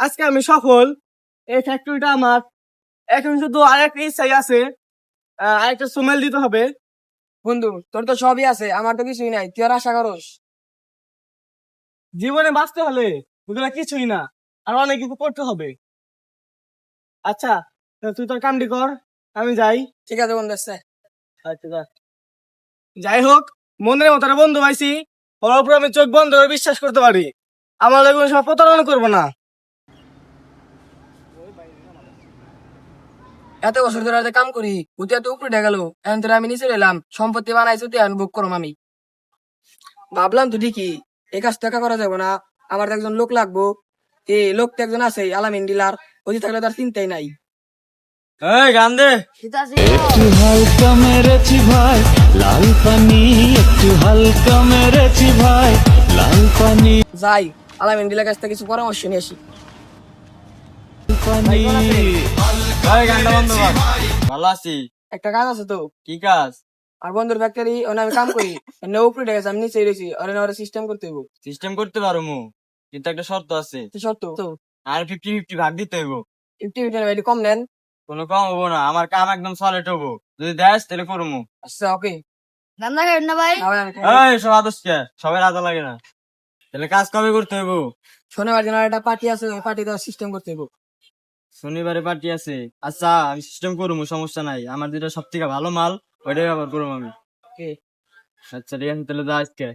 আজকে আমি সফল। এই ফ্যাক্টরিটা আমার। এখন শুধু আরেকটা ইচ্ছাই আছে, আরেকটা সুমেল দিতে হবে। বন্ধু তোর তো সবই আছে, আমার তো কিছুই নাই, তুই আর আশা করস? জীবনে বাঁচতে হলে ওগুলা কিছুই না, আর অনেক কিছু করতে হবে। আচ্ছা, তুই তোর কামটি কর, আমি যাই। ঠিক আছে বন্ধু, আচ্ছা। আচ্ছা যা। যাই হোক, মনের মতো একটা বন্ধু পাইছি, ওর উপর আমি চোখ বন্ধ করে বিশ্বাস করতে পারি। আমার কোনো সময় প্রতারণা করবো না। এত বছর ধরে একটা কাম করি, উঠে এত উপরে গেল, এখন তোরা আমি নিচে এলাম, সম্পত্তি বানাইছো তুই, এখন বুক করম আমি। ভাবলাম তো ঠিকই, এই কাজ তো একা করা যাবে না, আমার তো একজন লোক লাগবো। লোক তো একজন আছে, আলামিন ডিলার, ওই থাকলে তার চিন্তাই নাই। এই গান দে। একটু হালকা মেরেছি ভাই লাল পানি, একটু হালকা মেরেছি ভাই লাল পানি যাই, আলামিন ডিলার কাছ থেকে কিছু পরামর্শ নিয়ে আসি। পানি। এই গানটা বন্ধ কর। ভালো আছি। একটা কাজ আছে তো, কি কাজ? আর বন্ধুর ফ্যাক্টরি, ওখানে আমি কাম করি, এনে উপরে গেছে, আমি নিচে রয়েছি, ওরা সিস্টেম করতে হইব। সিস্টেম করতে পারো মু, কিন্তু একটা শর্ত আছে। তো শর্ত তো আর 50-50 ভাগ দিতে হইব। 50 কম নেন। কোনো কম হবো না, আমার কাম একদম সলিড হবো। যদি দেস তাহলে করবো। আচ্ছা ওকে। রান্না করেন না ভাই? না ভাই, আমি খাই না। এই সব আদর্শ সবাই রাজা লাগে না। তাহলে কাজ কবে করতে হইব? শনিবার দিন আর একটা পার্টি আছে, ওই পার্টিতে সিস্টেম করতে হইব। শনিবারে পার্টি আছে। আচ্ছা আমি সিস্টেম করবো, সমস্যা নাই। আমার যেটা সব থেকে ভালো মাল ওইটাই ব্যবহার করবো আমি। ওকে। আচ্ছা ঠিক আছে, তাহলে যা আজকে।